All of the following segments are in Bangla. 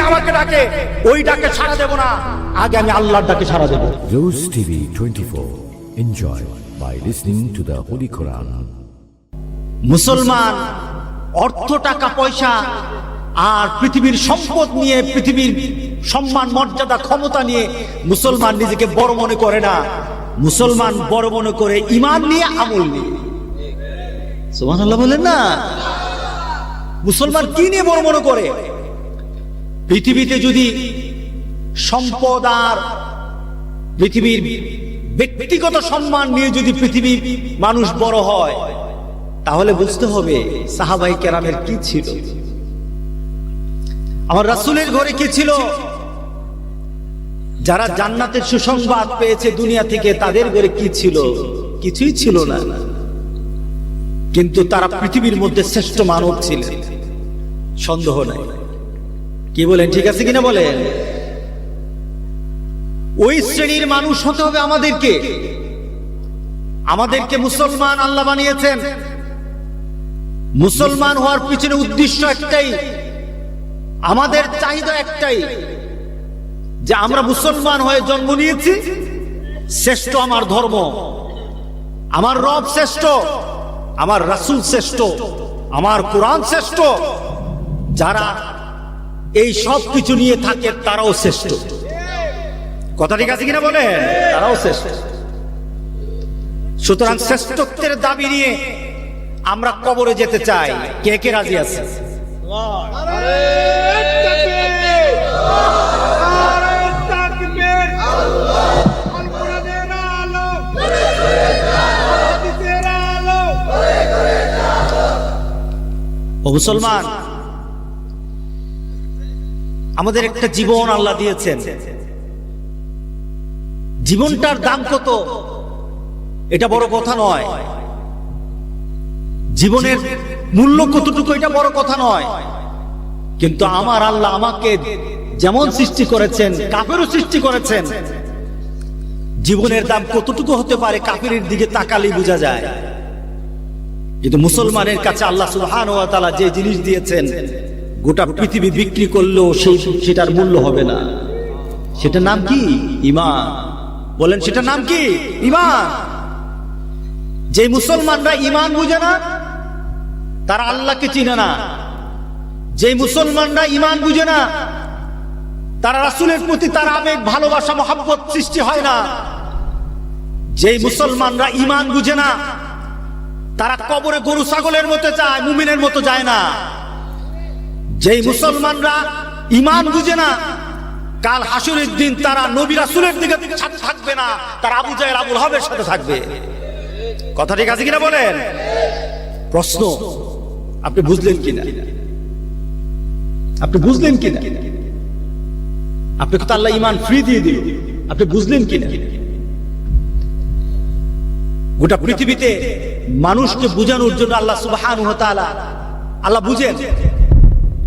আমাকে ডাকে, ওই ডাকে সাড়া দেব না, আগে আমি আল্লাহর ডাকে সাড়া দেব। Rose TV 24. Enjoy by listening to the Holy Quran. মুসলমান অর্থ, টাকা পয়সা আর পৃথিবীর সম্পদ নিয়ে, পৃথিবীর সম্মান, মর্যাদা, ক্ষমতা নিয়ে মুসলমান নিজেকে বড় মনে করে না। মুসলমান বড় মনে করে ঈমান নিয়ে, আমল নিয়ে। সুবহানাল্লাহ বলেন না? মুসলমান কি নিয়ে বড় মনে করে? পৃথিবীতে যদি সম্পদ আর পৃথিবীর ব্যক্তিগত সম্মান নিয়ে যদি পৃথিবীর মানুষ বড় হয়, তাহলে বুঝতে হবে সাহাবায়ে কেরামের কি ছিল, আমার রাসূলের ঘরে কি ছিল। যারা জান্নাতের সুসংবাদ পেয়েছে দুনিয়া থেকে, তাদের ঘরে কি ছিল? কিছুই ছিল না। কিন্তু তারা পৃথিবীর মধ্যে শ্রেষ্ঠ মানব ছিলেন, সন্দেহ নাই। কি বলেন, ঠিক আছে কিনা বলেন? ওই শ্রেণীর মানুষ হতে হবে আমাদেরকে। আমাদেরকে মুসলমান আল্লাহ বানিয়েছেন। মুসলমান হওয়ার পিছনে উদ্দেশ্য একটাই, আমাদের চাহিদা একটাই, যে আমরা মুসলমান হয়ে জন্ম নিয়েছি, শ্রেষ্ঠ আমার ধর্ম, আমার রব শ্রেষ্ঠ, আমার রাসূল শ্রেষ্ঠ, আমার কোরআন শ্রেষ্ঠ। যারা এই সব কিছু নিয়ে থাকে তারাও শ্রেষ্ঠ। কথা ঠিক আছে কিনা বলেন? তারাও শ্রেষ্ঠ। সুতরাং শ্রেষ্ঠত্বের দাবি নিয়ে আমরা কবরে যেতে চাই। কে কে রাজি আছে? ও মুসলমান, আমাদের একটা জীবন আল্লাহ দিয়েছেন। জীবনটার দাম কত এটা বড় কথা নয়, জীবনের মূল্য কতটুকু এটা বড় কথা নয়। কিন্তু আমার আল্লাহ আমাকে যেমন সৃষ্টি করেছেন, কাফেরও সৃষ্টি করেছেন। জীবনের দাম কতটুকু হতে পারে কাফেরের দিকে তাকালেই বোঝা যায়। কিন্তু মুসলমানের কাছে আল্লাহ সুবহানাহু ওয়া তাআলা যে জিনিস দিয়েছেন, গোটা পৃথিবী বিক্রি করলেও সেটার মূল্য হবে না। সেটার নাম কি? ঈমান। বলেন, সেটার নাম কি? ঈমান। যে মুসলমানরা ঈমান বুঝে না, তারা আল্লাহকে চিনে না। যে মুসলমানরা ঈমান বুঝে না, তারা রাসূলের প্রতি তার আবেগ, ভালোবাসা, মহব্বত সৃষ্টি হয় না। যে মুসলমানরা ঈমান বুঝে না, তারা কবরে গরু ছাগলের মতো যায়, মুমিনের মতো যায় না। যেই মুসলমানরা ঈমান বুঝে না, কাল হাসরের দিন তারা নবী রাসূলের দিকে সাথে থাকবে না, তারা আবু জাহেল, আবুল হাবের সাথে থাকবে। কথা ঠিক আছে কিনা বলেন? প্রশ্ন, আপনি বুঝলেন কিনা? আপনি বুঝলেন কিনা? আপনাকে তো আল্লাহ ঈমান ফ্রি দিয়ে দিল, আপনি বুঝলেন কিনা? গোটা পৃথিবীতে মানুষকে বুঝানোর জন্য আল্লাহ সুবহানাহু ওয়া তাআলা, আল্লাহ বুঝেন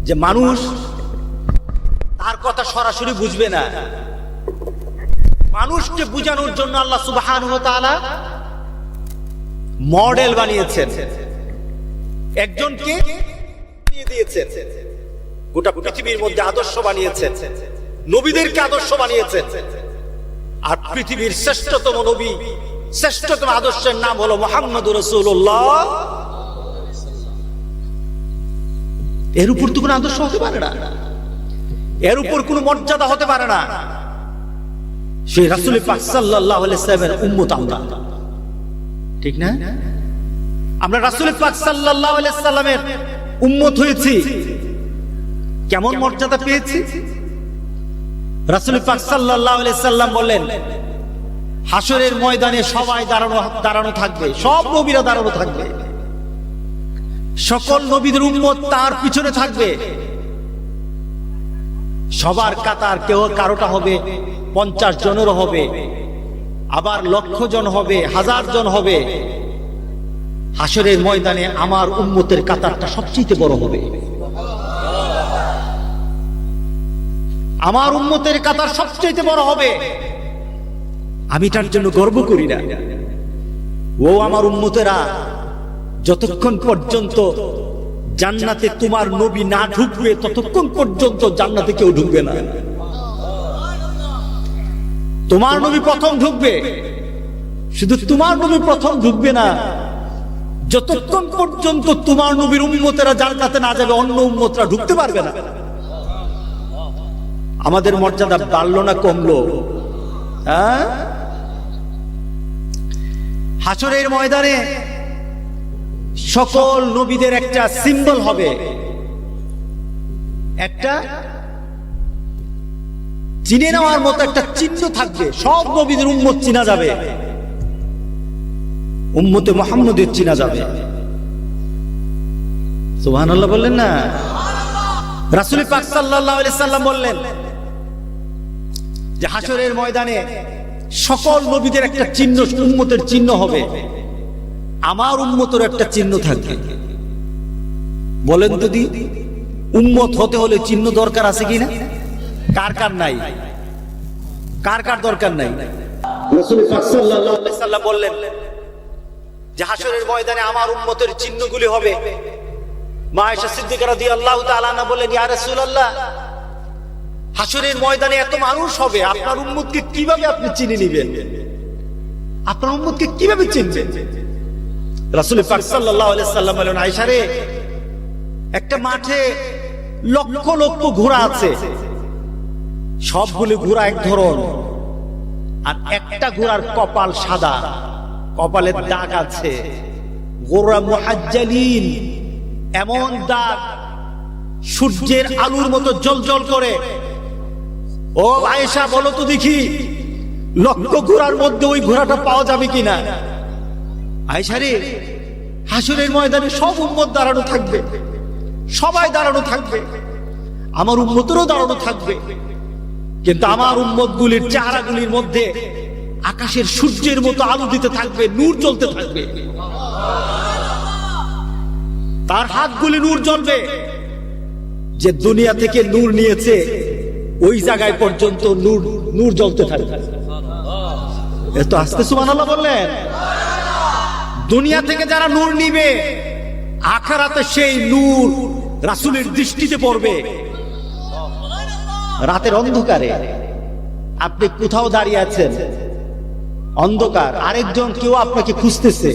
যে মানুষ তার কথা সরাসরি বুঝবে না। মানুষকে বুঝানোর জন্য আল্লাহ সুবহানাহু ওয়া তাআলা মডেল বানিয়েছেন, একজনকে বানিয়ে দিয়েছেন। গোটা পৃথিবীর মধ্যে আদর্শ বানিয়েছেন, নবীদেরকে আদর্শ বানিয়েছেন। আর পৃথিবীর শ্রেষ্ঠতম নবী, শ্রেষ্ঠতম আদর্শের নাম হলো মুহাম্মদুর রাসূলুল্লাহ। এর উপর তো কোনো আদর্শ হতে পারে না, এর উপর কোনো মর্যাদা হতে পারে না। সেই রাসূল পাক সাল্লাল্লাহু আলাইহি ওয়াসাল্লামের উম্মত আমরা, ঠিক না? আমরা রাসূল পাক সাল্লাল্লাহু আলাইহি ওয়াসাল্লামের উম্মত হয়েছি, কেমন মর্যাদা পেয়েছি? রাসূল পাক সাল্লাল্লাহু আলাইহি ওয়াসাল্লাম বললেন, হাসরের ময়দানে সবাই দাঁড়ানো থাকবে, সব নবীরা দাঁড়ানো থাকবে, সকল নবীদের উম্মত তার পিছনে থাকবে। সবার কাতার, কেউ কারোটা হবে 50 জনেরও হবে, আবার 1,00,000 জন হবে, 1000 জন হবে। হাসরের ময়দানে আমার উম্মতের কাতারটা সবচেয়ে বড় হবে। আমার উম্মতের কাতার সবচেয়ে বড় হবে। আমি তার জন্য গর্ব করি না। ও আমার উম্মতেরা যতক্ষণ পর্যন্ত জান্নাতে তোমার নবী না ঢুকবে ততক্ষণ পর্যন্ত জান্নাতে কেউ ঢুকবে না। তোমার নবী প্রথম ঢুকবে, শুধু তোমার নবী প্রথম ঢুকবে না, যতক্ষণ পর্যন্ত তোমার নবীর উম্মতেরা জান্নাতে না যাবে অন্য উম্মতরা ঢুকতে পারবে না। আমাদের মর্যাদা বাড়লো না কমলো? হ্যাঁ, হাসরের ময়দানে সকল নবীদের একটা সিম্বল হবে, একটা চিনে নেওয়ার মতো একটা চিহ্ন থাকবে। সব নবীদের উম্মত চিনা যাবে, উম্মতে মুহাম্মদের চিনা যাবে। সুবহানাল্লাহ বললেন না? রাসূল পাক সাল্লাল্লাহু আলাইহি সাল্লাম বললেন যে হাসরের ময়দানে সকল নবীদের একটা চিহ্ন, উম্মতের চিহ্ন হবে, আমার উম্মতের একটা চিহ্ন থাকবে। বলেন তো দি, উম্মত হতে হলে চিহ্ন দরকার আছে কিনা? কার কার নাই? কার কার দরকার নাই? রাসূল পাক সাল্লাল্লাহু আলাইহি সাল্লাম বললেন যে হাসরের ময়দানে আমার উম্মতের চিহ্নগুলি হবে। মা আয়েশা সিদ্দিকা রাদিয়াল্লাহু তাআলা আনহা বললেন, ইয়া রাসূলুল্লাহ, হাসরের ময়দানে এত মানুষ হবে, আপনার উম্মতকে কিভাবে আপনি চিনে নেবেন? আপনার উম্মতকে কিভাবে চিনবেন? রাসূল পাক সাল্লাল্লাহু আলাইহি সাল্লাম বলেন, আয়েশা রে, একটা মাঠে লক্ষ লক্ষ ঘোড়া আছে, সবগুলো ঘোড়া এক ধরন, আর একটা ঘোড়ার কপাল সাদা, কপালের দাগ আছে, গোরা মুহাজ্জালিন, এমন দাগ সূর্যের আলোর মতো জ্বলজ্বল করে। ও আয়েশা, বলো তো দেখি, লক্ষ ঘোড়ার মধ্যে ওই ঘোড়াটা পাওয়া যাবে কিনা? আয়েশা রে, হাসরের ময়দানে সব উম্মত দাঁড়ানো থাকবে, সবাই দাঁড়ানো থাকবে, আমার উম্মতেরও দাঁড়ানো থাকবে, কিন্তু আমার উম্মতগুলির চেহারাগুলির মধ্যে আকাশের সূর্যের মতো আলো দিতে থাকবে, নূর জ্বলতে থাকবে, তার হাতগুলি নূর জ্বলবে। যে দুনিয়া থেকে নূর নিয়েছে ওই জায়গায় পর্যন্ত নূর নূর জ্বলতে থাকবে। এত আস্তে সুবহানাল্লাহ বললেন? দুনিয়া থেকে যারা নূর নিবে, আখিরাতে সেই নূর রাসূলের দৃষ্টিতে পড়বে। রাতের অন্ধকারে আপনি কোথাও দাঁড়িয়ে আছেন, অন্ধকার, আরেকজন কেউ আপনাকে খুঁজতেছে,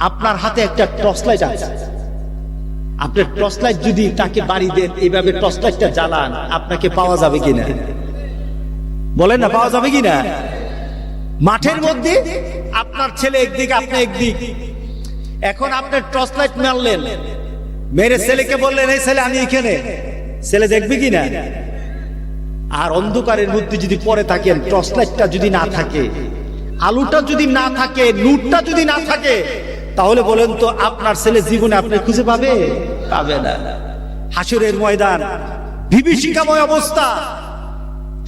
আপনার হাতে একটা টর্চ লাইট আছে, আপনার টর্চ লাইট যদি তাকে বাড়ি দেন, এইভাবে টর্চ লাইটটা জ্বালান, আপনাকে পাওয়া যাবে কিনা? বলেন না, পাওয়া যাবে কিনা? মাঠের মধ্যে আপনার ছেলে একদিক, আপনি একদিক, এখন আপনার টর্চ লাইট মারলেন, মেরে ছেলেকে বললেন, এই ছেলে আমি এখানে, ছেলে দেখবে কিনা? আর অন্ধকারের মধ্যে যদি পড়ে থাকেন, টর্চ লাইটটা যদি না থাকে, আলোটা যদি না থাকে, নূরটা যদি না থাকে, তাহলে বলেন তো আপনার ছেলে জীবনে আপনি খুঁজে পাবে? পাবে না। হাসরের ময়দান বিভীষিকাময় অবস্থা,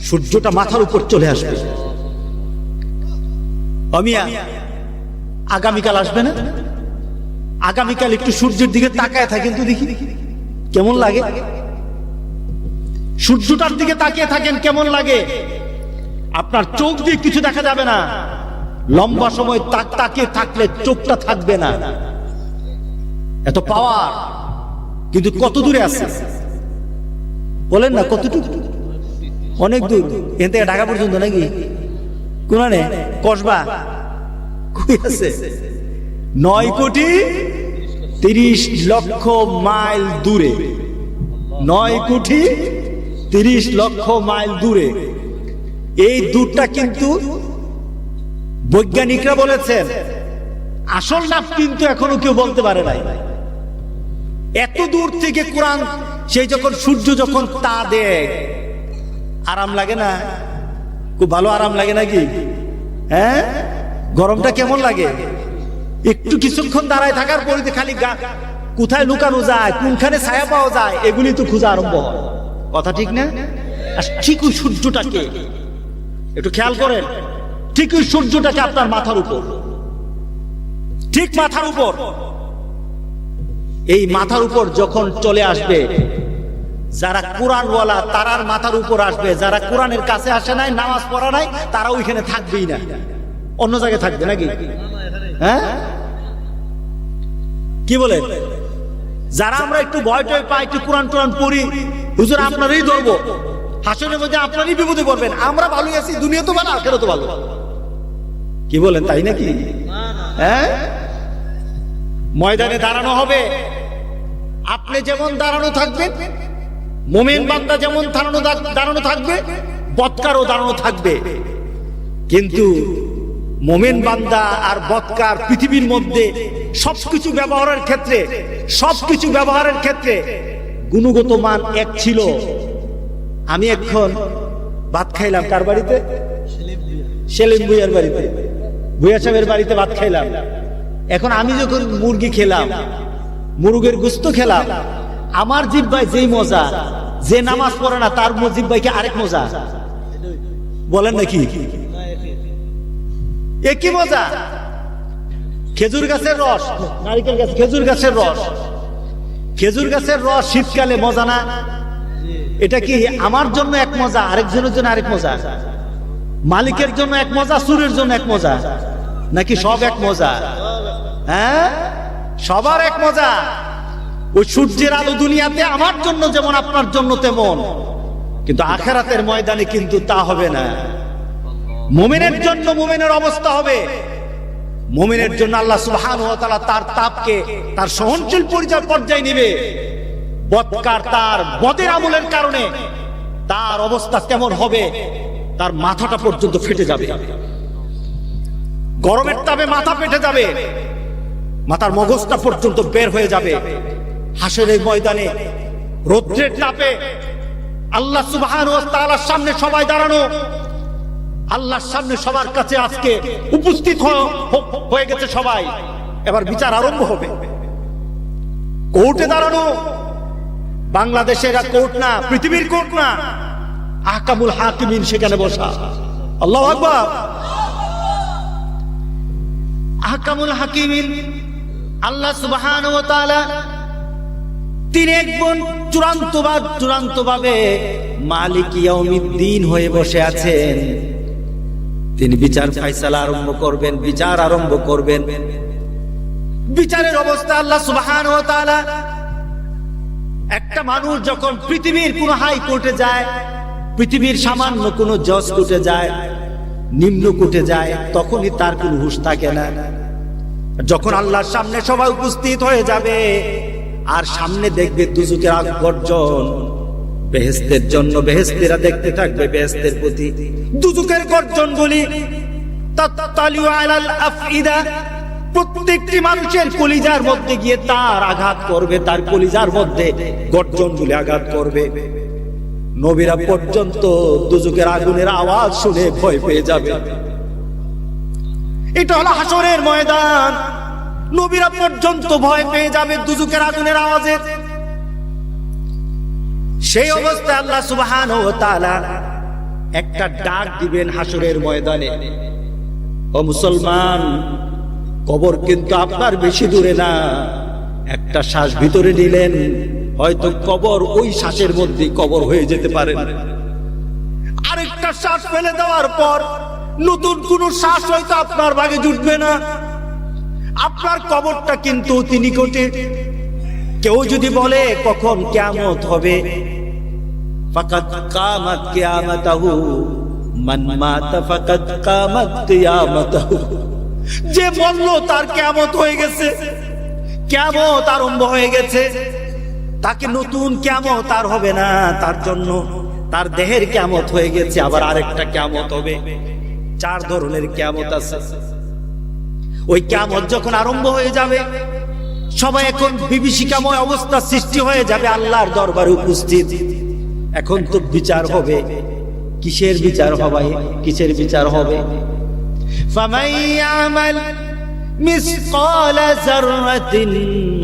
সূর্যটা মাথার উপর চলে আসবে। অমিয়া, আগামীকাল আসবে না? আগামীকাল একটু সূর্যের দিকে তাকায় থাকেন তো দেখি কেমন লাগে। সূর্যটার দিকে তাকিয়ে থাকেন, কেমন লাগে? আপনার চোখ দিয়ে কিছু দেখা যাবে না, লম্বা সময় তাকিয়ে থাকলে চোখটা থাকবে না, এত পাওয়ার। কিন্তু কত দূরে আছে বলেন না? কতটুকু? অনেক দূর, এখান থেকে ঢাকা পর্যন্ত নাকি? কোনানে কসবা কই আছে? 9,30,00,000 মাইল দূরে, 9,30,00,000 মাইল দূরে। এই দূরটা কিন্তু বৈজ্ঞানিকরা বলেছেন আসল নাম কিন্তু এখনো কেউ বলতে পারে নাই। এত দূর থেকে কোরআন, সেই যখন সূর্য যখন তা দেয়, আরাম লাগে না? খুব ভালো আরাম লাগে নাকি? হ্যাঁ, গরমটা কেমন লাগে? একটু কিছুক্ষণ দাঁড়ায় থাকার পরে খালি কোথায় লুকানো যায়, কোনখানে ছায়া পাওয়া যায়, এগুলি তো খোঁজা আরম্ভ হয়। কথা ঠিক না? আর ঠিক ওই সূর্যটাকে একটু খেয়াল করেন, ঠিক ওই সূর্যটাকে আপনার মাথার উপর, ঠিক মাথার উপর, এই মাথার উপর যখন চলে আসবে, যারা কোরআনওয়ালা তারার মাথার উপর আসবে, যারা কোরআনের কাছে আসে নাই, নামাজ পড়া নাই, তারা ওইখানে থাকবেই না, অন্য জায়গায় থাকবে নাকি? হ্যাঁ, কি বলে? যারা আমরা একটু ভয় টয় পাই, একটু কোরআন টোরআন পড়ি, হুজুর আপনারই ধরবো, হাসনের মধ্যে আপনারই বিপদে পড়বেন, আমরা ভালোই আছি, দুনিয়া তো ভালো, আখেরাত তো ভালো। কি বলেন, তাই নাকি? হ্যাঁ, ময়দানে দাঁড়ানো হবে, আপনি যেমন দাঁড়ানো থাকবেন, মুমিন বান্দা যেমন দাঁড়ানো থাকবে, বদকারও দাঁড়ানো থাকবে। কিন্তু মুমিন বান্দা আর বদকার পৃথিবীর মধ্যে সবকিছু ব্যবহারের ক্ষেত্রে গুণগত মান এক ছিল। আমি এখন ভাত খাইলাম কার বাড়িতে? সেলিম ভুইয়ার বাড়িতে, ভুইয়া সাহেবের বাড়িতে ভাত খাইলাম। এখন আমি যখন মুরগি খেলাম, মুরগের গোশত খেলাম, আমার জিহ্বায় যেই মজা, যে নামাজ পড়ে না তার জিহ্বায় কি আরেক মজা? বলেন নাকি? একই মজা। খেজুর গাছের রস, নারিকেল গাছ, খেজুর গাছের রস শীতকালে মজা না? এটা কি আমার জন্য এক মজা, আরেকজনের জন্য আরেক মজা? মালিকের জন্য এক মজা, সুরের জন্য এক মজা, নাকি সব এক মজা? হ্যাঁ, সবার এক মজা। ওই সূর্যের আলো দুনিয়াতে আমার জন্য যেমন আপনার জন্য তেমন, কিন্তু আখিরাতের ময়দানে কিন্তু তা হবে না। মুমিনের জন্য মুমিনের অবস্থা হবে, মুমিনের জন্য আল্লাহ সুবহানাহু ওয়া তাআলা তার তাপকে তার সহনশীল পর্যায়ে নেবে। বদকার তার বদের আমলের কারণে তার অবস্থা কেমন হবে, তার মাথাটা পর্যন্ত ফেটে যাবে, গরমের তাপে মাথা ফেটে যাবে, মাথার মগজটা পর্যন্ত বের হয়ে যাবে। হাসরের ময়দানে রৌদ্রের তাপে আল্লাহ সুবহানাহু ওয়া তাআলার সামনে সবাই দাঁড়ানো, আল্লাহর সামনে সবার কাছে আজকে উপস্থিত হয়ে গেছে সবাই। এবার বিচার আরম্ভ হবে। কোর্টে দাঁড়ানো, বাংলাদেশের কোর্ট না, পৃথিবীর কোর্ট না, আহকামুল হাকিমিন সেখানে বসা। আল্লাহু আকবার। আহকামুল হাকিমিন আল্লাহ সুবহানাহু ওয়া তাআলা তিনি একজন চূড়ান্তভাবে মালিক ইয়াউমিদ্দিন হয়ে বসে আছেন। তিনি বিচার ফায়সালা আরম্ভ করবেন, বিচার আরম্ভ করবেন। বিচারের অবস্থা আল্লাহ সুবহানাহু ওয়া তাআলা, একটা মানুষ যখন পৃথিবীর কোন হাই কোর্টে যায়, পৃথিবীর সামান্য কোন জজ কোর্টে যায়, নিম্ন কোর্টে যায়, তখনই তার কোনো হুঁশ থাকে না। যখন আল্লাহর সামনে সবাই উপস্থিত হয়ে যাবে আর সামনে দেখবে দুজকের আগ গর্জন, বেহেশতের জন্য বেহেশতেরা দেখতে থাকবে বেহেশতের প্রতি, দুজকের গর্জনগুলি তাতালিউ আলাল আফইদা, প্রত্যেকটি মানুষের কলিজার মধ্যে গিয়ে তার আঘাত করবে, তার কলিজার মধ্যে গর্জনগুলি আঘাত করবে। নবীরা পর্যন্ত দুজকের আগুনের আওয়াজ শুনে ভয় পেয়ে যাবে। এটা হলো হাসরের ময়দান। নবীরা পর্যন্ত ভয় পেয়ে যাবে দুজকের আগুনের আওয়াজে। সেই অবস্থায় আল্লাহ সুবহানাহু ওয়া তাআলা একটা ডাক দিবেন হাসরের ময়দানে, ও মুসলমান, কবর কিন্তু আপনার বেশি দূরে না। একটা শ্বাস ভিতরে নিলেন, হয়তো কবর ওই শ্বাসের মধ্যে কবর হয়ে যেতে পারে। আরেকটা শ্বাস ফেলে দেওয়ার পর নতুন কোন শ্বাস হয়তো আপনার ভাগে জুটবে না। আপনার কবরটা কিন্তু অতি নিকটে। কেউ যদি বলে কখন কিয়ামত হবে, ফাকাদ কামাত কিয়ামাতাহু, মান মাতা ফাকাদ কামাত কিয়ামাতাহু, যে বলল তার কিয়ামত হয়ে গেছে, কিয়ামত আরম্ভ হয়ে গেছে, তাকে নতুন কিয়ামত আর হবে না। তার জন্য তার দেহের কিয়ামত হয়ে গেছে, আবার আরেকটা কিয়ামত হবে। 4 ধরনের কিয়ামত আছে। ওই কিয়ামত যখন আরম্ভ হয়ে যাবে, সবাই এখন বিভীষিকাময় অবস্থা সৃষ্টি হয়ে যাবে আল্লাহর দরবারে উপস্থিত। এখন তো বিচার হবে। কিসের বিচার হবে? কিসের বিচার হবে? ফামান ইয়ামাল মিসকালা যাররাতিন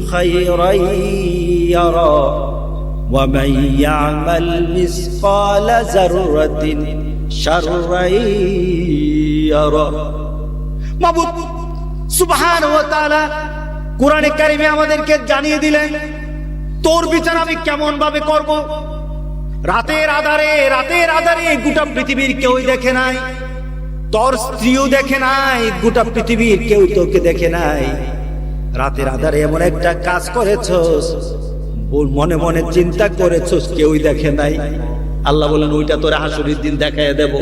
খায়রান ইয়ারা ওয়া মান ইয়ামাল মিসকালা যাররাতিন শাররান ইয়ারা। মাবুদ সুবহানাহু ওয়া তাআলা কোরআনে কারিমে আমাদেরকে জানিয়ে দিলেন তোর বিচার আমি কেমন ভাবে করব। রাতের আধারে গোটা পৃথিবীর কেউই দেখে নাই, তোর স্ত্রীও দেখে নাই, গোটা পৃথিবীর কেউ তোকে দেখে নাই। রাতের আধারে এমন একটা কাজ করেছস, মনে মনে চিন্তা করেছস, কেউই দেখে নাই। আল্লাহ বলেন ওইটা তোরে হাসুরের দিন দেখায় দেব।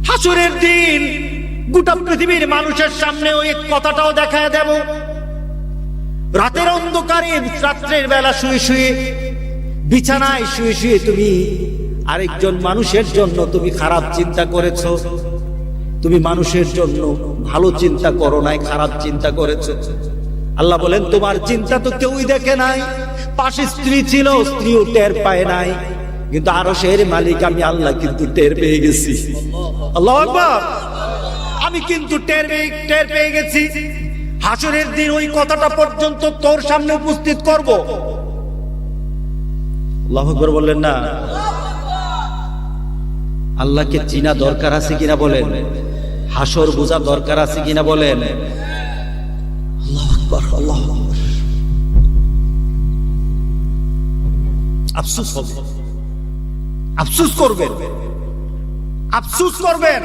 হাসুরের দিন গোটা পৃথিবীর মানুষের সামনে ওই কথাটাও দেখায় দেব। রাতের অন্ধকারে, রাত্রের বেলা শুয়ে শুয়ে, বিছানায় শুয়ে শুয়ে তুমি আরেকজন মানুষের জন্য তুমি খারাপ চিন্তা করেছো। তুমি মানুষের জন্য ভালো চিন্তা করো নাই, খারাপ চিন্তা করেছো। আল্লাহ বলেন তোমার চিন্তা তো কেউই দেখে নাই। পাশে স্ত্রী ছিল, স্ত্রীও টের পায় নাই, কিন্তু আরশের মালিক আমি আল্লাহ কিন্তু টের পেয়ে গেছি। আল্লাহু আকবার। আমি কিন্তু টের পেয়ে গেছি। হাসরের দিন ওই কথাটা পর্যন্ত তোর সামনে উপস্থিত করব। আল্লাহু আকবার বললেন না? আল্লাহকে চিনা দরকার আছে কিনা বলেন? হাসর বোঝা দরকার আছে কিনা বলেন? আল্লাহু আকবার, আল্লাহু আকবার। আফসোস হবে, আফসোস করবেন, আফসোস করবেন।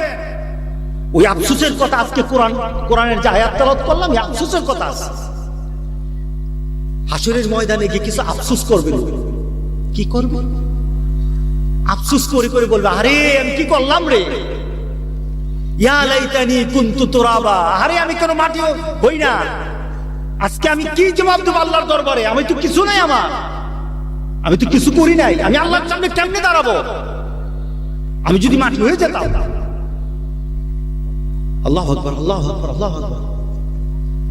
ওই আফসোসের কথা আজকে কোরআনের যে আয়াত তেলাওয়াত করলাম, এই আফসোসের কথা আছে। হাসরের ময়দানে গিয়ে কিছু আফসোস করবেন। কি করবেন? আফসোস করে করে বলবে, আরে আমি কি করলাম রে, ইয়া লাইতানি কুনতু তুরাবা, আরে আমি কেন মাটি হই না। আজকে আমি কি জবাব দেব আল্লাহর দরবারে? আমি তো কিছু নাই, আমি তো কিছু করি নাই। আমি আল্লাহর সামনে কেমনে দাঁড়াবো আমি যদি মাটি হয়ে যেতাম? আল্লাহু আকবার, আল্লাহু আকবার, আল্লাহু আকবার।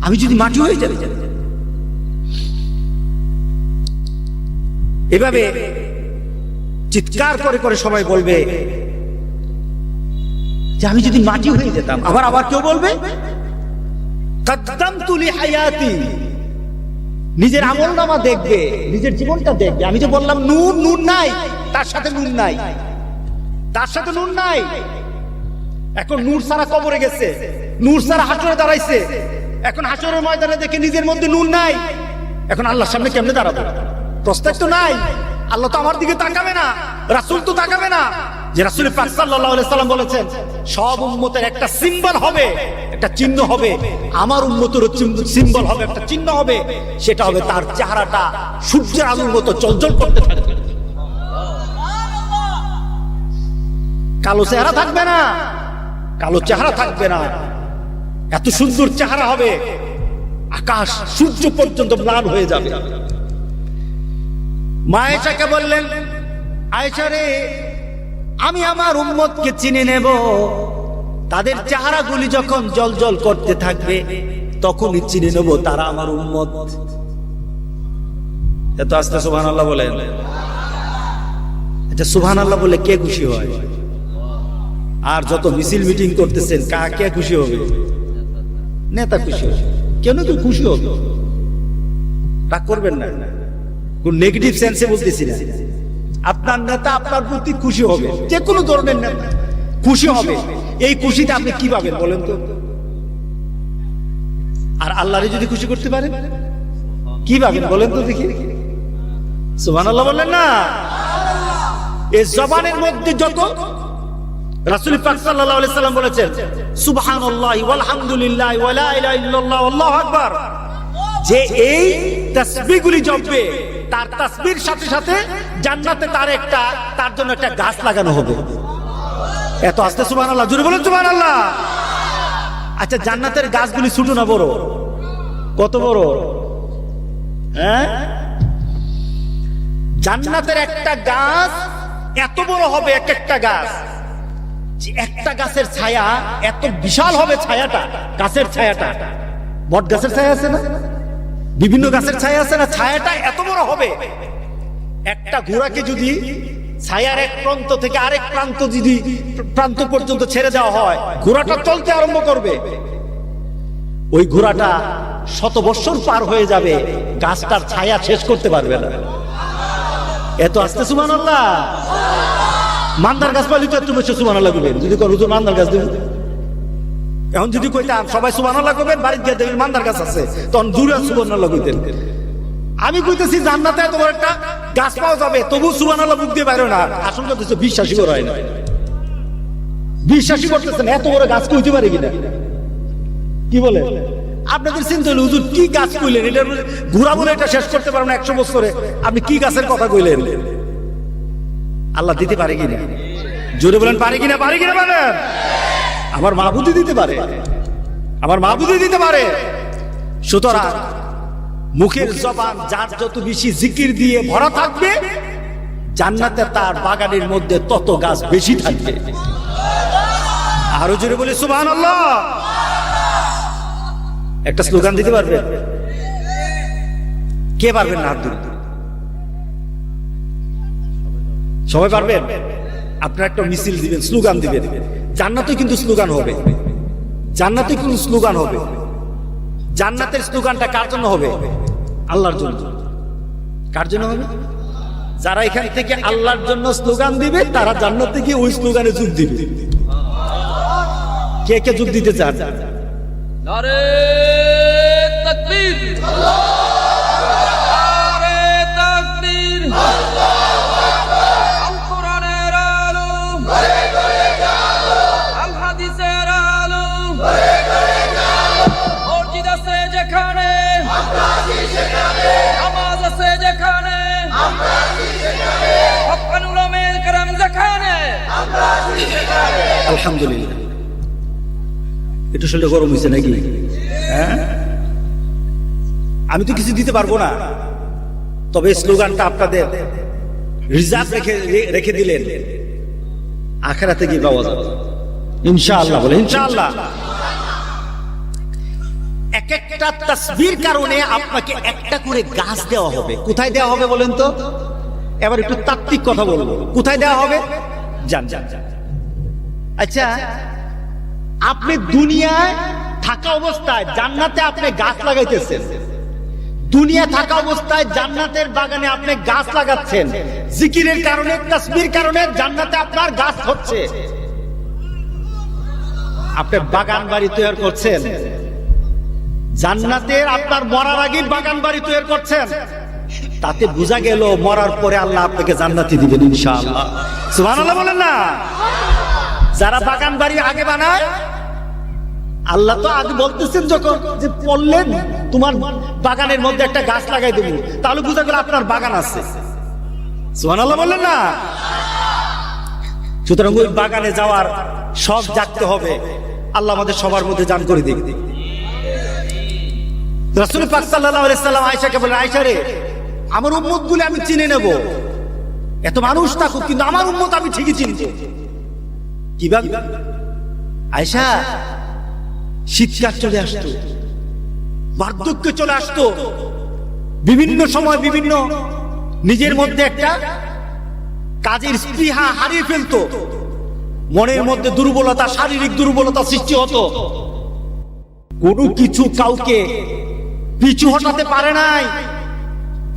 আমি যদি মাটি হয়ে যেতাম। এভাবে চিৎকার করে করে সবাই বলবে যে আমি যদি মাটি হয়ে যেতাম। আবার কেউ বলবে কাদ্দামতু লিহায়াতি, নিজের আমলনামা দেখবে, নিজের জীবনটা দেখবে। আমি যে বললাম নূর নাই, তার সাথে নূর নাই, তার সাথে নূর নাই। এখন নূর ছাড়া কবরে গেছে, নূর ছাড়া হাসরে দাঁড়াইছে। এখন হাসরের ময়দানে দেখে নিজের মধ্যে নূর নাই। এখন আল্লাহর সামনে কেমনে দাঁড়াবো? প্রস্তাব তো নাই। আল্লাহ তো আমার দিকে তাকাবে না, রাসূল তো তাকাবে না। যে রাসূল পাক সাল্লাল্লাহু আলাইহি সাল্লাম বলেছেন সব উম্মতের একটা সিম্বল হবে, একটা চিহ্ন হবে। আমার উম্মতেরও সিম্বল হবে, একটা চিহ্ন হবে। সেটা হবে তার চেহারাটা সূর্যের আলোর মতো জ্বলজ্বল করতে থাকবে। কালো চেহারা থাকবে না, কালো চেহারা থাকবে না। এত সুন্দর চেহারা হবে, আকাশ সূর্য পর্যন্ত ম্লান হয়ে যাবে। মা আয়েশাকে বললেন, আয়েশা রে, আমি আমার উম্মতকে চিনে নেব। তাদের চেহারাগুলি যখন জ্বলজ্বল করতে থাকবে তখনই চিনে নেব তারা আমার উম্মত। এত আস্তে সুবহানাল্লাহ বলেন। এটা সুবহানাল্লাহ বলে কে খুশি হয়? আর যত মিছিল মিটিং করতেছেন, কে খুশি হবে? নেতা খুশি হবে, কেন কেউ খুশি হবে। তা করবেন না, কোন নেগেটিভ সেন্সে বলতেছি না। আপনার নেতা আপনার প্রতি খুশি হবে, যে কোনো ধরনের নেতা খুশি হবে। এই খুশিতে আপনি কি পাবেন বলেন তো? আর আল্লাহরে যদি খুশি করতে পারেন কি পাবেন বলেন তো দেখি? সুবহানাল্লাহ বললেন না? এই জবানের মধ্যে যত, রাসূল পাক সাল্লাল্লাহু আলাইহি সাল্লাম বলেছেন সুবহানাল্লাহি ওয়াল হামদুলিল্লাহি ওয়া লা ইলাহা ইল্লাল্লাহ আল্লাহু আকবার, যে এই তাসবিহগুলি জপবে তার তাসবিহর সাথে সাথে জান্নাতে তার জন্য একটা গাছ লাগানো হবে। এত আস্তে সুবহানাল্লাহ, জোরে বলেন সুবহানাল্লাহ। আচ্ছা, জান্নাতের গাছগুলি ছোট না বড়? কত বড়? হ্যাঁ, জান্নাতের একটা গাছ এত বড় হবে, একটা গাছ, একটা গাছের ছায়া এত বিশাল হবে। ছায়াটা, গাছের ছায়াটা, বট গাছের ছায়া আছে না, বিভিন্ন গাছের ছায়া আছে না, ছায়াটা এত বড় হবে। একটা ঘোড়াকে যদি ছায়ার এক প্রান্ত থেকে আরেক প্রান্ত পর্যন্ত ছেড়ে দেওয়া হয়, ঘোড়াটা চলতে আরম্ভ করবে। ওই ঘোড়াটা 100 বছর পার হয়ে যাবে, গাছটার ছায়া শেষ করতে পারবে না। এত আস্তে সুবহানাল্লাহ। মান্দার গাছ পাইলে তো একটু বেশি সুবহানাল্লাহ করবেন। যদি হুজুর মান্দার গাছ দেবেন, এখন যদি কইতাম সবাই সুবহানাল্লাহ করবেন, বাড়িতে গিয়ে দেখবেন মান্দার গাছ আছে, তখন দূরে সুবহানাল্লাহ কইতেন। আমি কইতেছি জান্নাতে এত বড় একটা গাছ পাওয়া যাবে, তবু সুবহানাল্লাহ মুখ দিয়ে বাইরে না। আসল কথা হচ্ছে বিশ্বাসই করা হয় না, বিশ্বাসই করতেছেন এত বড় গাছ কইতে পারে কিনা। কি বলে? আপনাদের চিন্তা হলো হুজুর কি গাছ কইলেন, এটা ঘোরা বলে এটা শেষ করতে পারবেন 100 বছরে, আপনি কি গাছের কথা কইলেন? আল্লাহ দিতে পারে কিনা? জোরে বলেন পারে কিনা? পারে কিনা বলেন? আমার মাহবুবই দিতে পারে, আমার মাহবুবই দিতে পারে। সুতরাং মুখের জবান যার যত বেশি জিকির দিয়ে ভরা থাকবে, জান্নাতে তার বাগানের মধ্যে তত গাছ বেশি থাকবে। আরো জোরে বলি সুবহানাল্লাহ। একটা স্লোগান দিতে পারবেন? কে পারবেন না? হাত তুলুন। সবাই পারবেন? আপনারা একটা মিছিল দিবেন, স্লোগান দিবেন। জান্নাতে কিন্তু স্লোগান হবে, জান্নাতে কিন্তু স্লোগান হবে। জান্নাতের স্লোগানটা কার জন্য হবে? আল্লাহর জন্য। কার জন্য হবে? যারা এখান থেকে আল্লাহর জন্য স্লোগান দিবে তারা জান্নাতে গিয়ে ওই স্লোগানে যোগ দিবে। কে কে যোগ দিতে চান? নারে তাকবীর, নারে তাকবীর, আল কোরআনের আলো, আল হাদিসের আলো, মসজিদ আছে যেখানে, নামাজ আছে যেখানে, হক্কানি উলামায়ে কেরাম যেখানে, আলহামদুলিল্লাহ। একটু শরীরটা গরম হয়েছে নাকি? হ্যাঁ, আমি তো কিছু দিতে পারবো না, তবে স্লোগানটা আপনাদের রিজার্ভ রেখে দিলেন, আখিরাতে গিয়ে পাওয়া যাবে ইনশাআল্লাহ। বলে ইনশাআল্লাহ। এক একটা তাসবির কারণে আপনাকে একটা করে গাছ দেওয়া হবে। কোথায় দেওয়া হবে বলেন তো? এবার একটু তাত্ত্বিক কথা বলবো। কোথায় দেওয়া হবে? জান জান। আচ্ছা, আপনি দুনিয়ায় থাকা অবস্থায় জান্নাতে আপনি গাছ লাগাইতেছেন, দুনিয়া থাকা অবস্থায় জান্নাতের বাগানে আপনি গাছ লাগাচ্ছেন, জিকিরের কারণে, তাসবির কারণে জান্নাতে আপনার গাছ হচ্ছে। আপনি বাগান বাড়ি তৈরি করছেন জান্নাতের, আপনার মরার আগে বাগান বাড়ি তৈরি করছেন। তাতে বোঝা গেল মরার পরে আল্লাহ আপনাকে জান্নাতি দিবেন ইনশাআল্লাহ। সুবহানাল্লাহ বলেন না? যারা বাগান বাড়ি আগে বানায়, আল্লাহ তো আগে বলতেছেন যখন যে পড়লেন তোমার বাগানের মধ্যে একটা গাছ লাগাই দেব, তাহলে বুঝা গেল আপনার বাগান আছে। সুবহানাল্লাহ বললেন না? সুতরাং ওই বাগানে যাওয়ার শখ জাগতে হবে। আল্লাহ আমাদের সবার মধ্যে দান করে দিন। রাসূল পাক সাল্লাল্লাহু আলাইহি সাল্লাম আয়েশাকে বলেন, আয়েশা রে, আমার উম্মত গুলো আমি চিনে নেব, এত মানুষ থাকুক কিন্তু আমার উম্মত আমি ঠিকই চিনব। কিভাবে? আয়েশা, শীতকাল চলে আসতো, বার্ধক্য চলে আসতো, বিভিন্ন সময় বিভিন্ন নিজের মধ্যে একটা কাজের স্পৃহা হারিয়ে ফেলতো, মনের মধ্যে দুর্বলতা, শারীরিক দুর্বলতা সৃষ্টি হতো। কোনো কিছু কাউকে পিছু হটাতে পারে নাই,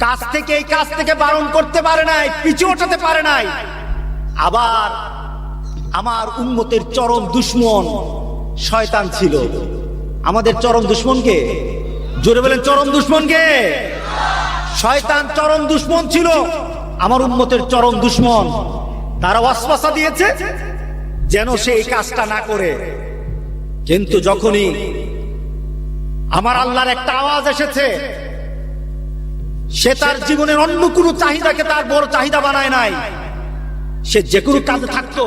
কাজ থেকে এই কাজ থেকে বারণ করতে পারে নাই, পিছু হটাতে পারে নাই। আবার আমার উম্মতের চরম দুশমন শয়তান ছিল। আমাদের চরম দুশমনকে, জোরে বলেন চরম দুশমনকে? শয়তান চরম দুশমন ছিল, আমার উম্মতের চরম দুশমন। তারা ওয়াসওয়াসা দিয়েছে যেন সে এই কাজটা না করে। কিন্তু যখনই আমার আল্লাহর একটা আওয়াজ এসেছে, সে তার জীবনের অন্য কোনো চাহিদাকে তার বড় চাহিদা বানায় নাই। সে যে কোনো কাজে থাকতো,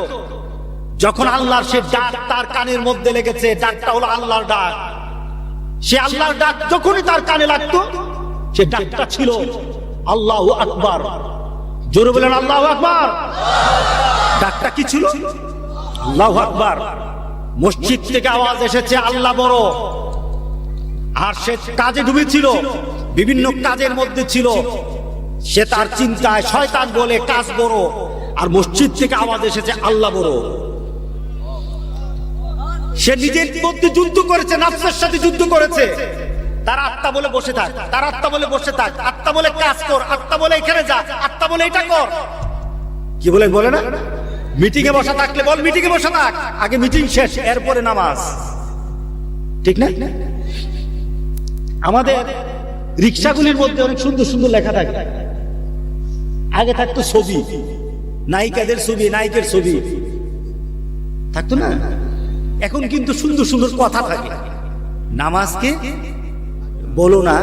যখন আল্লাহর সে ডাক তার কানের মধ্যে লেগেছে, ডাকটা হলো আল্লাহর ডাক, সে আল্লাহর ডাক যখনই তার কানে লাগতো, সে ডাকটা ছিল আল্লাহু আকবার। জোরে বলেন আল্লাহু আকবার। ডাকটা কি ছিল? আল্লাহু আকবার। মসজিদ থেকে আওয়াজ এসেছে আল্লাহ বড়। আর সে কাজে ডুবেছিল, বিভিন্ন কাজের মধ্যে ছিল, সে তার চিন্তায় শয়তান বলে কাজ বড়, আর মসজিদ থেকে আওয়াজ এসেছে আল্লাহ বড়। সে নিজের মধ্যে যুদ্ধ করেছে, নফসের সাথে যুদ্ধ করেছে। তার আত্মা বলে বসে থাক, তার আত্মা বলে বসে থাক, আত্মা বলে কাজ কর, আত্মা বলে এখানে যা, আত্মা বলে এটা কর। কি বলে? বলে না? মিটিং এ বসা থাকলে বল মিটিং এ বসা থাক, আগে মিটিং শেষ, এরপরে নামাজ। ঠিক না? আমাদের রিক্সাগুলির মধ্যে অনেক সুন্দর সুন্দর লেখা থাকে। আগে থাকতো ছবি, নায়িকাদের ছবি, নায়িকের ছবি থাকতো না? এখন কিন্তু সুন্দর সুন্দর কথা থাকে। নামাজকে বলো না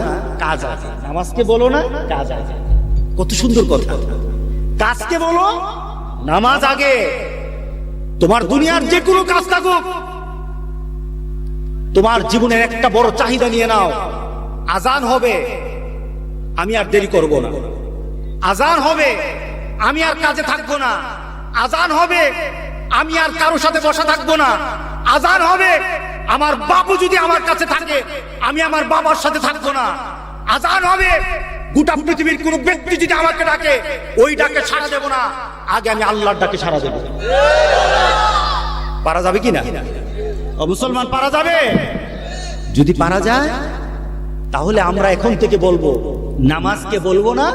কাজ আছে, নামাজকে বলো না কাজ আছে। কত সুন্দর কথা। কাজকে বলো, নামাজ আগে। তোমার দুনিয়ার যে কোনো কাজ থাকুক, তোমার জীবনের একটা বড় চাহিদা নিয়ে নাও। আজান হবে, আমি আর দেরি করব না। আজান হবে, আমি আর কাজে থাকবো না। আজান হবে, আমি আর কারোর সাথে বসা থাকবো না। আজান হবে, আমার বাবু যদি আমার কাছে থাকে, আমি আমার বাবার সাথে থাকবো না। আজান হবে, গোটা পৃথিবীর কোন ব্যক্তি যদি আমাকে ডাকে, ওই ডাকে সাড়া দেব না, আগে আমি আল্লাহর ডাকে সাড়া দেব। পারা যাবে কিনা ও মুসলমান? পারা যাবে? যদি পারা যায় তাহলে আমরা এখন থেকে বলবো, নামাজকে বলবো না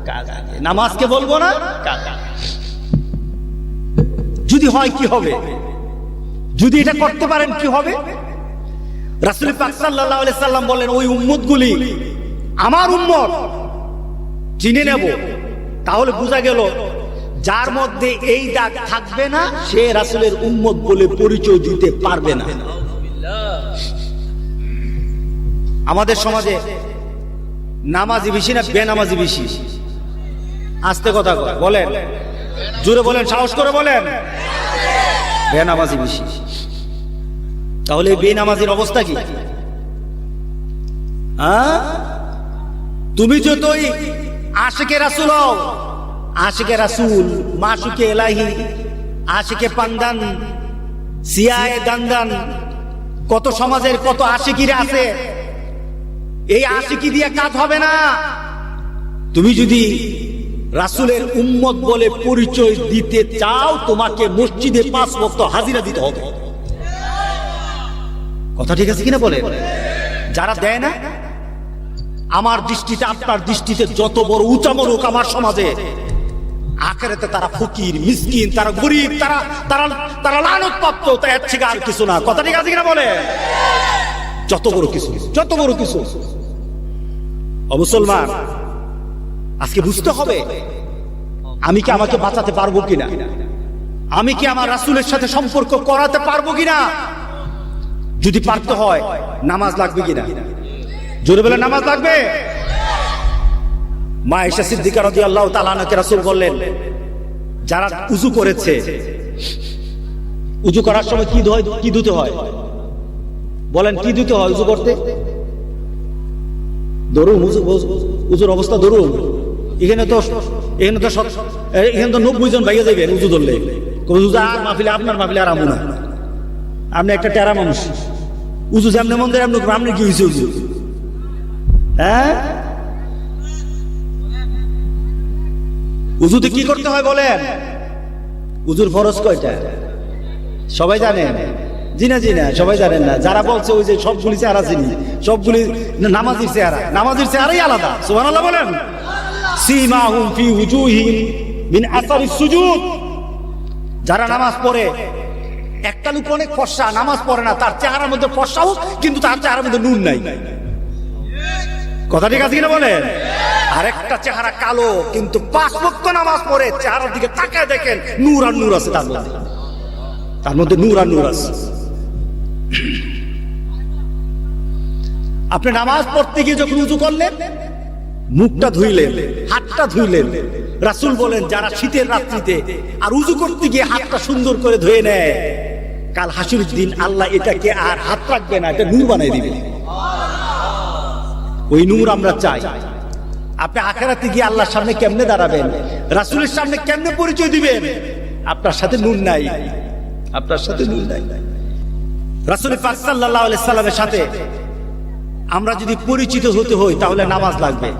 কাজ আগে। নামাজকে বলবো না কাজ আগে। যদি হয় কি হবে? যদি এটা করতে পারেন কি হবে? রাসূল পাক সাল্লাল্লাহু আলাইহি সাল্লাম বলেন, ওই উম্মতগুলি আমার উম্মত চিনে নেব। তাহলে বোঝা গেল যার মধ্যে এই দাগ থাকবে না, সে রাসূলের উম্মত বলে পরিচয় দিতে পারবে না। আমাদের সমাজে নামাজি বেশি না বেনামাজি বেশি? আস্তে কথা বলেন, জোরে বলেন, সাহস করে বলেন। বেনামাজি বেশি। তাহলে বেনামাজির অবস্থা কি? তুমি যতই আশিকে রাসূল হও, আশিকে রাসূল, মাশুকে ইলাহি, আশিকে পান্দান, সিয়ায়ে দান্দান, কত সমাজের কত আশিকিরা আছে। এই আশিকি দিয়ে কাজ হবে না। তুমি যদি রাসূলের উম্মত বলে পরিচয় দিতে চাও, তোমাকে মসজিদে 5 ওয়াক্ত হাজিরা দিতে হবে। কথা ঠিক আছে কিনা বলেন? যারা দেয় না, আমার দৃষ্টিতে আপনার দৃষ্টিতে যত বড় উঁচা মনুক আমার সমাজে, আখেরাতে তারা ফকির, মিসকিন, তারা গরিব, তারা লানত প্রাপ্ত, তা এর থেকে আর কিছু না। কথা ঠিক আছে কিনা বলে? যত বড় কিছু, যত বড় কিছু। ও মুসলমান, আজকে বুঝতে হবে, আমি কি আমাকে বাঁচাতে পারবো কিনা? আমি কি আমার রাসূলের সাথে সম্পর্ক করাতে পারবো কিনা? যদি পারতে হয়, নামাজ লাগবে কিনা? জোরে বলে, নামাজ লাগবে। মা আয়েশা সিদ্দিকা রাদিয়াল্লাহু তাআলা আনহাকে রাসূল বললেন, যারা উযু করেছে, উযু করার সময় কি ধুতে হয়? বলেন, কি ধুতে হয় উযু করতে? ধরুন উযুর অবস্থা ধরুন, এখানে তো 90 জন ভাইয়া যাবেন উযু ধরলে। আর মাহফিলে, আপনার মাহফিলে আর আমু না। আপনি একটা টেরা মানুষ, উযু যেমন মন দেয় এমন, আপনি কি হয়েছে উযু? হ্যাঁ, উযুতে কি করতে হয় বলেন? উযুর ফরজ কয়টা সবাই জানেন? জি না, সবাই জানেন না। যারা বলছে ওই যে সবগুলি চেহারা চিনি, সবগুলি নামাজির চেহারা, নামাজির চেহারাই আলাদা। সুবহানাল্লাহ বলেন। সীমাহুম ফি উজুহিহিম মিন আসারিস সুজুদ। যারা নামাজ পড়ে, একটা লোক অনেক ফর্সা, নামাজ পড়ে না, তার চেহারার মধ্যে ফর্সাও, কিন্তু তার চেহারার মধ্যে নূর নাই। কথা ঠিক আছে কিনা বলেন? আরেকটা চেহারা কালো, কিন্তু 5 ওয়াক্ত নামাজ পড়ে, চেহারার দিকে তাকায় দেখেন, নূর আর নূর আছে তার মধ্যে, তার মধ্যে নূর আর নূর আছে। আপনি নামাজ পড়তে গিয়ে যখন উযু করলেন, মুখটা ধুইলেন, হাতটা ধুইলেন, রাসূল বলেন, যারা শীতের রাত্রিতে আর উযু করতে গিয়ে হাতটা সুন্দর করে ধুয়ে নেয়, কাল হাসুরের দিন আল্লাহ এটাকে আর হাত রাখবে না, এটা নূর বানিয়ে দিবে। ওই নূর আমরা চাই। আপনি আখিরাতে গিয়ে আল্লাহর সামনে কেমনে দাঁড়াবেন? রাসূলের সামনে কেমনে পরিচয় দিবেন? আপনার সাথে নূর নাই, আপনার সাথে নূর নাই। রাসূল পাক সাল্লাল্লাহু আলাইহি সাল্লামের সাথে আমরা যদি পরিচিত হতে হই, তাহলে নামাজ লাগবে।